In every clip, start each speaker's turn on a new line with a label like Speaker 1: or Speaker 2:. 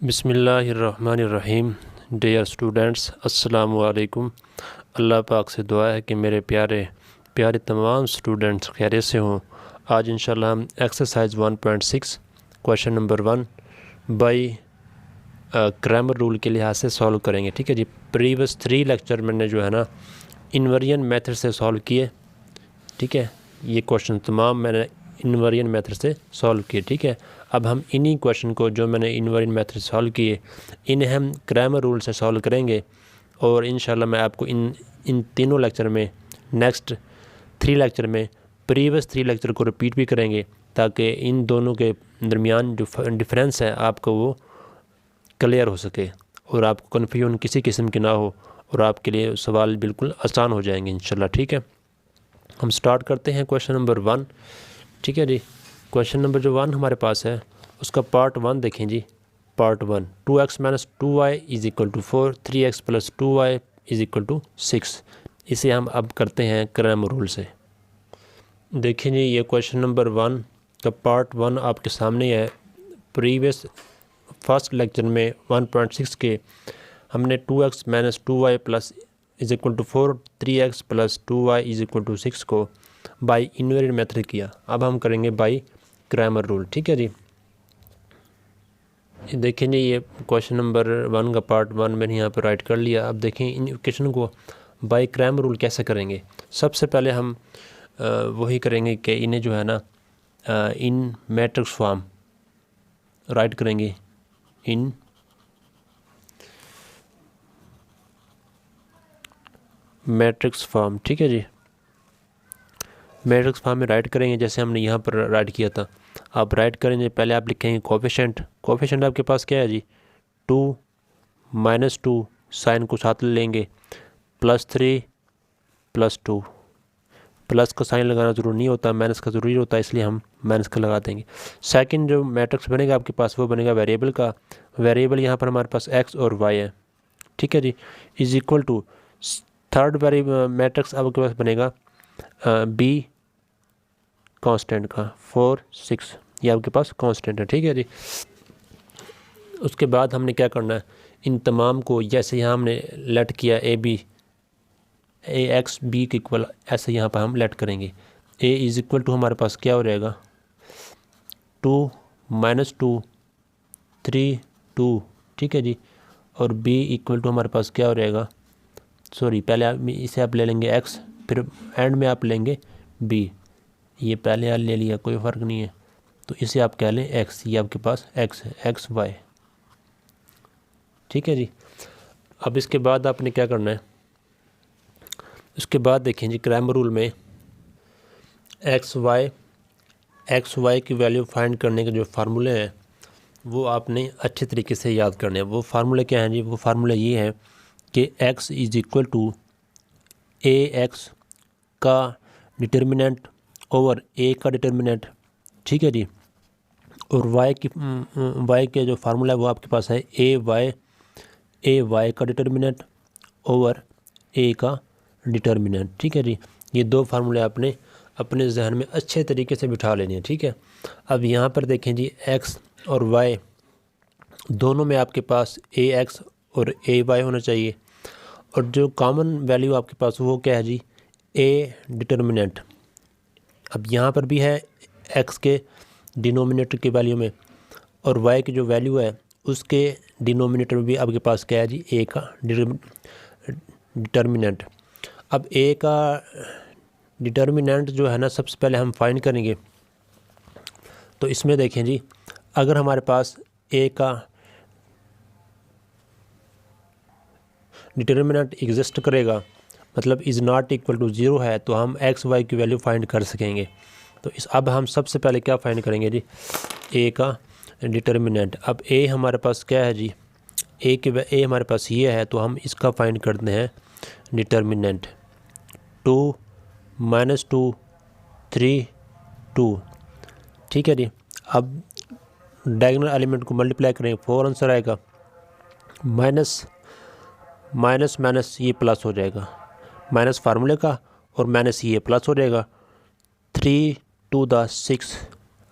Speaker 1: बिस्मिल्लाहिर्रहमानिर्रहीम। Dear students, अस्सलामु अलैकुम। अल्लाह पाक से दुआ है कि मेरे प्यारे प्यारे तमाम स्टूडेंट्स खैरियत से हों। आज इंशाल्लाह हम exercise 1.6 question number 1 by grammar rule के लिहाज से सॉल्व करेंगे। ठीक है जी। प्रीवियस 3 लेक्चर मैंने जो है ना इन्वेरिएंट मेथड से सॉल्व किए। ठीक है, ये क्वेश्चन तमाम मैंने इन्वेरिएंट मेथड से सॉल्व किए। ठीक है, अब हम इन्हीं क्वेश्चन को जो मैंने इन्वेरिएंट मेथड से सॉल्व किए इन्हें हम ग्रामर रूल से सॉल्व करेंगे। और इंशाल्लाह मैं आपको इन तीनों लेक्चर में नेक्स्ट 3 लेक्चर में प्रीवियस 3 लेक्चर को रिपीट भी करेंगे ताकि इन दोनों के दरमियान जो डिफरेंस है आपको वो क्लियर हो सके और आपको कन्फ्यूजन किसी किस्म की ना हो और आपके लिए सवाल बिल्कुल आसान हो जाएंगे इंशाल्लाह। ठीक है, हम स्टार्ट करते हैं क्वेश्चन नंबर 1। ठीक है जी, क्वेश्चन नंबर जो 1 हमारे पास है उसका पार्ट 1 देखें जी। Part 1, 2x minus 2y is equal to 4, 3x plus 2y is equal to 6। इसे हम अब करते हैं ग्रामर रूल से। देखें जी, ये क्वेश्चन नंबर 1 का पार्ट 1 आपके सामने है। प्रीवियस फर्स्ट लेक्चर में 1.6 के हमने 2x minus 2y plus is equal to 4, 3x plus 2y is equal to 6 को बाई इन्वेरिएंट मेथड किया। अब हम करेंगे बाई ग्रामर रूल। ठीक है जी, देखें जी, ये क्वेश्चन नंबर 1 का पार्ट 1 मैंने यहाँ पर राइट कर लिया। अब देखें इन इक्वेशन को बाई ग्रामर रूल कैसे करेंगे। सबसे पहले हम वही करेंगे कि इन्हें जो है ना इन मैट्रिक्स फॉर्म राइट करेंगे। इन मैट्रिक्स फॉर्म। ठीक है जी, मैट्रिक्स फॉर्म में राइट करेंगे जैसे हमने यहाँ पर राइट किया था। आप राइट करेंगे, पहले आप लिखेंगे कोफिशिएंट। कोफिशिएंट आपके पास क्या है जी, 2 माइनस 2, साइन को साथ लेंगे, प्लस 3 प्लस 2। प्लस का साइन लगाना ज़रूरी नहीं होता, माइनस का ज़रूरी होता है, इसलिए हम माइनस का लगा देंगे। सेकंड जो मैट्रिक्स बनेगा आपके पास वो बनेगा वेरिएबल का। वेरिएबल यहाँ पर हमारे पास x और y है। ठीक है जी, is equal to third matrix आपके पास बनेगा b कांस्टेंट का 4, 6, ये आपके पास कांस्टेंट है। ठीक है जी, उसके बाद हमने क्या करना है, इन तमाम को जैसे यहाँ हमने लेट किया ए एक्स बी के इक्वल, ऐसे यहाँ पर हम लेट करेंगे। ए इज़ इक्वल टू हमारे पास क्या हो रहेगा, 2 माइनस 2, 3, 2। ठीक है जी, और बी इक्वल टू हमारे पास क्या हो रहेगा, सॉरी पहले इसे आप ले लेंगे एक्स, फिर एंड में आप लेंगे बी। ये पहले आप ले लिया, कोई फ़र्क नहीं है, तो इसे आप कह लें एक्स। ये आपके पास एक्स है, एक्स वाई। ठीक है जी, अब इसके बाद आपने क्या करना है, उसके बाद देखें जी ग्रामर रूल में एक्स वाई की वैल्यू फाइंड करने के जो फार्मूले हैं वो आपने अच्छे तरीके से याद करने हैं। वो फार्मूले क्या हैं जी, वो फार्मूले ये हैं कि x is equal to A x का डिटर्मिनेंट ओवर a का डिटर्मिनेंट। ठीक है जी, और y के जो फार्मूला है वो आपके पास है ए वाई का डिटर्मिनेंट ओवर a का डिटर्मिनेंट। ठीक है जी, ये दो फार्मूले आपने अपने जहन में अच्छे तरीके से बिठा लेने हैं। ठीक है, अब यहाँ पर देखें जी x और y दोनों में आपके पास ए एक्स और ए वाई होना चाहिए, और जो कॉमन वैल्यू आपके पास वो क्या है जी, ए डिटर्मिनेंट। अब यहाँ पर भी है x के डिनोमिनेटर की वैल्यू में, और y की जो वैल्यू है उसके डिनोमिनेटर में भी आपके पास क्या है जी, a का डिटर्मिनेंट। अब a का डिटर्मिनेंट जो है ना सबसे पहले हम फाइंड करेंगे। तो इसमें देखें जी, अगर हमारे पास a का डिटर्मिनेंट एग्जिस्ट करेगा, मतलब इज़ नॉट इक्वल टू 0 है, तो हम एक्स वाई की वैल्यू फाइंड कर सकेंगे। तो अब हम सबसे पहले क्या फाइंड करेंगे जी, ए का डिटर्मिनेंट। अब ए हमारे पास क्या है जी, ए हमारे पास ये है, तो हम इसका फाइंड करते हैं डिटर्मिनेंट। 2 माइनस 2, 3, 2। ठीक है जी, अब डायगोनल एलिमेंट को मल्टीप्लाई करेंगे, 4 आंसर आएगा। माइनस माइनस ये प्लस हो जाएगा, माइनस फार्मूले का, और माइनस ये प्लस हो जाएगा। 3 to the 6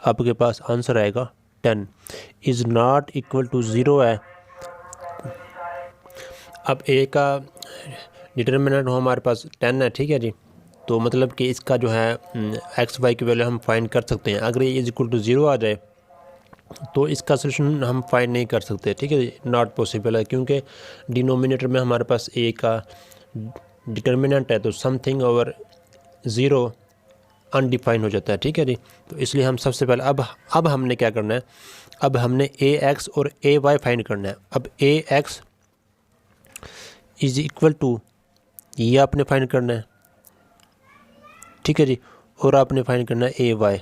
Speaker 1: आपके पास आंसर आएगा 10 इज़ नॉट इक्वल टू 0 है। अब ए का डिटर्मिनेंट हो हमारे पास 10 है, ठीक है जी। तो मतलब कि इसका जो है एक्स वाई की वैल्यू हम फाइंड कर सकते हैं। अगर ये इज इक्वल टू 0 आ जाए तो इसका सोल्यूशन हम फाइंड नहीं कर सकते, ठीक है जी, नॉट पॉसिबल है, क्योंकि डिनोमिनेटर में हमारे पास ए का डिटर्मिनेंट है, तो समथिंग ओवर 0 अनडिफाइंड हो जाता है, ठीक है जी। तो इसलिए हम सबसे पहले अब हमने क्या करना है, अब हमने ए एक्स और ए वाई फाइंड करना है। अब ए एक्स इज इक्वल टू ये आपने फाइंड करना है, ठीक है जी, और आपने फाइंड करना है ए वाई।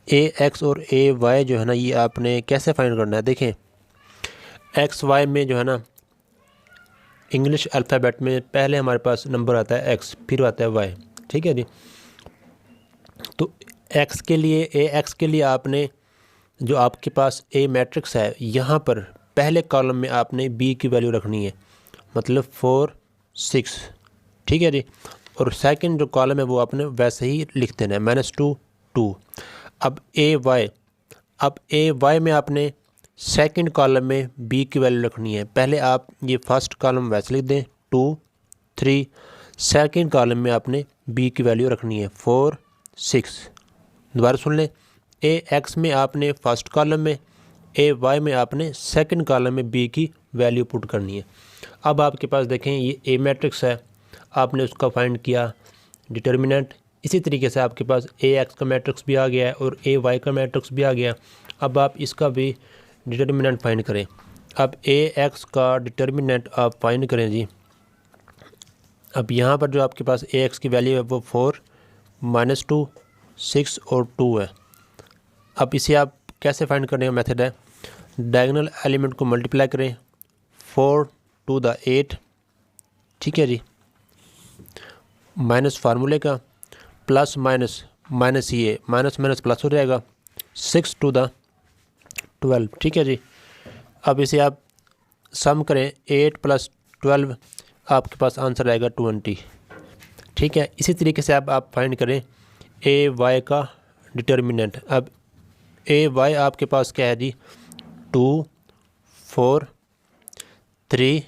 Speaker 1: ए एक्स और ए वाई जो है ना, ये आपने कैसे फाइंड करना है, देखें एक्स वाई में जो है ना, इंग्लिश अल्फ़ाबेट में पहले हमारे पास नंबर आता है एक्स, फिर आता है वाई, ठीक है जी। तो एक्स के लिए, ए एक्स के लिए आपने जो आपके पास ए मैट्रिक्स है, यहाँ पर पहले कॉलम में आपने बी की वैल्यू रखनी है, मतलब 4 6, ठीक है जी। और सेकंड जो कॉलम है वो आपने वैसे ही लिख देना है, -2 2। अब ए वाई में आपने सेकंड कॉलम में बी की वैल्यू रखनी है। पहले आप ये फर्स्ट कॉलम वैसे लिख दें 2 3, सेकंड कॉलम में आपने बी की वैल्यू रखनी है 4 6। दोबारा सुन लें, ए एक्स में आपने फर्स्ट कॉलम में, ए वाई में आपने सेकंड कॉलम में बी की वैल्यू पुट करनी है। अब आपके पास देखें ये ए मैट्रिक्स है, आपने उसका फाइंड किया डिटर्मिनेंट। इसी तरीके से आपके पास ए एक्स का मैट्रिक्स भी आ गया है और ए वाई का मैट्रिक्स भी आ गया। अब आप इसका भी डिटर्मिनेंट फाइंड करें। अब ए एक्स का डिटर्मिनेंट आप फाइंड करें जी। अब यहाँ पर जो आपके पास ए एक्स की वैल्यू है वो 4 -2 6 और 2 है। अब इसे आप कैसे फाइंड करने का मेथड है, डायगोनल एलिमेंट को मल्टीप्लाई करें 4 to the 8, ठीक है जी, माइनस फार्मूले का, प्लस माइनस माइनस, ये माइनस माइनस प्लस हो जाएगा 6 to the 12, ठीक है जी। अब इसे आप सम करें 8 + 12, आपके पास आंसर आएगा 20, ठीक है। इसी तरीके से आप फाइंड करें ए वाई का डिटर्मिनेंट। अब ए वाई आपके पास क्या है जी, 2 4 3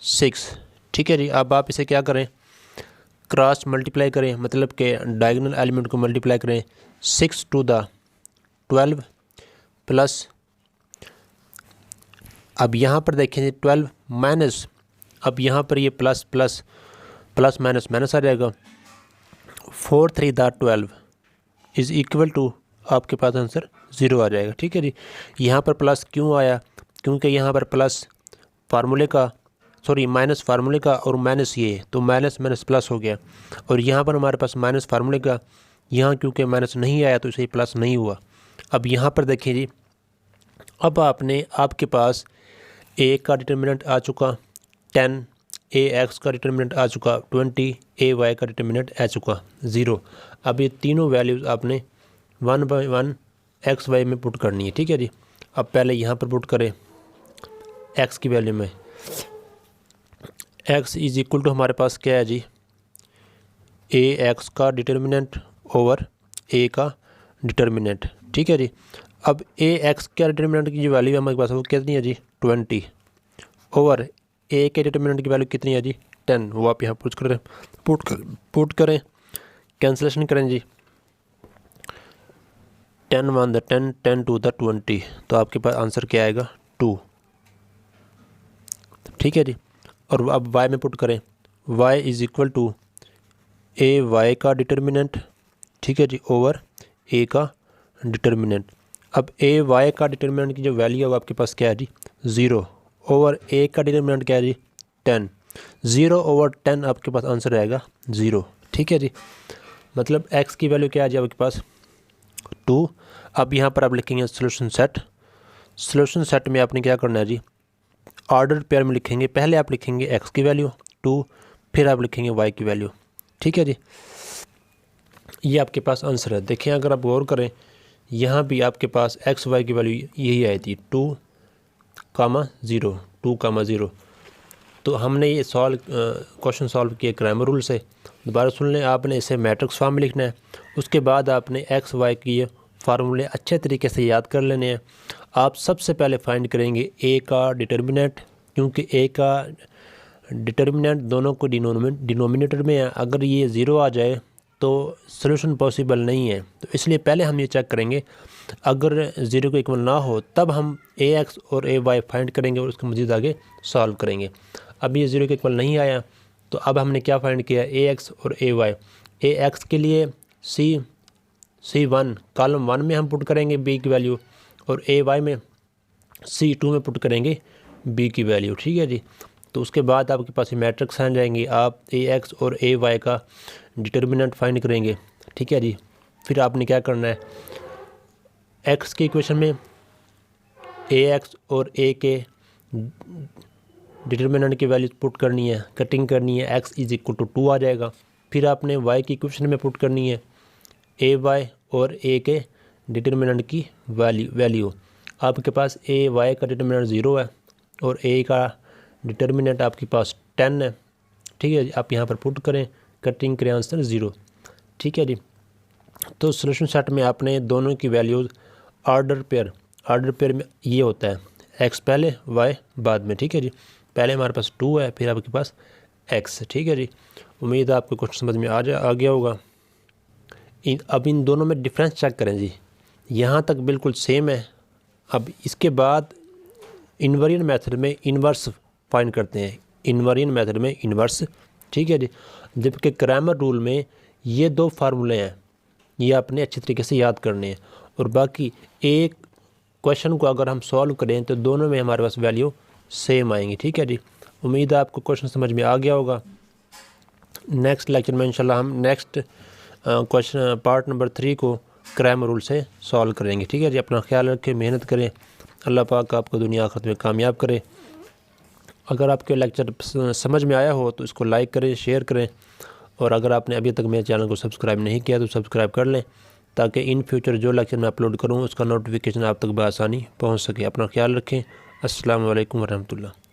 Speaker 1: 6, ठीक है जी। अब आप इसे क्या करें, क्रॉस मल्टीप्लाई करें, मतलब कि डायगोनल एलिमेंट को मल्टीप्लाई करें 6 to the 12 प्लस, अब यहाँ पर देखें 12 माइनस, अब यहाँ पर ये plus plus plus minus minus आ जाएगा, 4 3 the 12 इज़ इक्वल टू, आपके पास आंसर 0 आ जाएगा, ठीक है जी। यहाँ पर प्लस क्यों आया, क्योंकि यहाँ पर प्लस फार्मूले का, सॉरी माइनस फार्मूले का और माइनस ये, तो माइनस माइनस प्लस हो गया। और यहाँ पर हमारे पास माइनस फार्मूले का, यहाँ क्योंकि माइनस नहीं आया तो इसे प्लस नहीं हुआ। अब यहाँ पर देखिए जी, अब आपके पास ए का डिटर्मिनेंट आ चुका 10, ए एक्स का डिटर्मिनेंट आ चुका 20, ए वाई का डिटर्मिनेंट आ चुका 0। अब ये तीनों वैल्यूज़ आपने 1 by 1 एक्स वाई में पुट करनी है, ठीक है जी। अब पहले यहाँ पर पुट करें एक्स की वैल्यू में, एक्स इज़ इक्वल टू हमारे पास क्या है जी, ए एक्स का डिटर्मिनेंट ओवर ए का डिटर्मिनेंट, ठीक है जी। अब ए एक्स का डिटर्मिनेंट की जो वैल्यू है हमारे पास वो कितनी है जी, 20 ओवर ए के डिटर्मिनेंट की वैल्यू कितनी है जी, 10। वो आप यहाँ पुट करें, कैंसलेशन करें जी, 10 1 the 10, 10 2 the 20, तो आपके पास आंसर क्या आएगा 2, ठीक है जी। और अब y में पुट करें, y is equal to A y का डिटर्मिनेंट, ठीक है जी, ओवर ए का डिटर्मिनेंट। अब ए वाई का डिटर्मिनेंट की जो वैल्यू है वो आपके पास क्या है जी, 0 ओवर ए का डिटर्मिनेंट क्या है जी, 10, 0 ओवर 10 आपके पास आंसर आएगा 0, ठीक है जी। मतलब x की वैल्यू क्या है जी आपके पास 2। अब यहाँ पर आप लिखेंगे सोल्यूशन सेट में आपने क्या करना है जी, ऑर्डर पेयर में लिखेंगे। पहले आप लिखेंगे x की वैल्यू 2, फिर आप लिखेंगे y की वैल्यू, ठीक है जी। ये आपके पास आंसर है। देखें अगर आप गौर करें, यहाँ भी आपके पास x y की वैल्यू यही आई थी 2, 0। तो हमने ये क्वेश्चन सॉल्व किया ग्रामर रूल से। दोबारा सुन लें, आपने इसे मैट्रिक्स फॉर्म में लिखना है, उसके बाद आपने x y की फार्मूले अच्छे तरीके से याद कर लेने हैं। आप सबसे पहले फाइंड करेंगे ए का डिटर्मिनेंट, क्योंकि ए का डिटर्मिनेंट दोनों को डिनोमिनेटर में है। अगर ये ज़ीरो आ जाए तो सॉल्यूशन पॉसिबल नहीं है, तो इसलिए पहले हम ये चेक करेंगे। अगर ज़ीरो को इक्वल ना हो तब हम ए एक्स और ए वाई फाइंड करेंगे और उसको मज़ीद आगे सॉल्व करेंगे। अब ये ज़ीरो के इक्वल नहीं आया तो अब हमने क्या फाइंड किया, ए एक्स और ए वाई। ए एक्स के लिए C1 कॉलम 1 में हम पुट करेंगे बी की वैल्यू, और ए वाई में C2 में पुट करेंगे बी की वैल्यू। ठीक है जी। तो उसके बाद आपके पास ये मैट्रिक्स आ जाएंगी। आप ए एक्स और ए वाई का डिटर्मिनेंट फाइंड करेंगे। ठीक है जी। फिर आपने क्या करना है, एक्स के इक्वेशन में ए एक्स और ए के डिटर्मिनेंट की वैल्यू पुट करनी है, कटिंग करनी है, एक्स इज इक्वल टू 2 आ जाएगा। फिर आपने वाई की इक्वेशन में पुट करनी है ए वाई और ए के डिटर्मिनेंट की वैल्यू। आपके पास ए वाई का डिटर्मिनेंट 0 है और ए का डिटर्मिनेंट आपके पास 10 है। ठीक है जी। आप यहाँ पर पुट करें, कटिंग करें, आंसर 0। ठीक है जी। तो सॉल्यूशन सेट में आपने दोनों की वैल्यूज़ ऑर्डर पेयर में ये होता है, एक्स पहले वाई बाद में। ठीक है जी। पहले हमारे पास 2 है, फिर आपके पास एक्स। ठीक है जी। उम्मीद है आपको क्वेश्चन समझ में आ गया होगा। अब इन दोनों में डिफरेंस चेक करें जी, यहाँ तक बिल्कुल सेम है। अब इसके बाद इन्वर्जन मेथड में इन्वर्स फाइंड करते हैं, इन्वर्जन मेथड में इन्वर्स। ठीक है जी। जबकि क्रैमर रूल में ये 2 फार्मूले हैं, ये आपने अच्छी तरीके से याद करने हैं। और बाकी एक क्वेश्चन को अगर हम सॉल्व करें तो दोनों में हमारे पास वैल्यू सेम आएंगी। ठीक है जी। उम्मीद है आपको क्वेश्चन समझ में आ गया होगा। नेक्स्ट लेक्चर में इंशाल्लाह हम नेक्स्ट क्वेश्चन पार्ट नंबर 3 को क्रैमर रूल से सॉल्व करेंगे। ठीक है जी। अपना ख्याल रखें, मेहनत करें, अल्लाह पाक आपको दुनिया आखिरत में कामयाब करे। अगर आपके लेक्चर समझ में आया हो तो इसको लाइक करें, शेयर करें, और अगर आपने अभी तक मेरे चैनल को सब्सक्राइब नहीं किया तो सब्सक्राइब कर लें, ताकि इन फ्यूचर जो लेक्चर मैं अपलोड करूँ उसका नोटिफिकेशन आप तक बआसानी पहुँच सके। अपना ख्याल रखें। अस्सलाम वालेकुम वरहमतुल्लाह।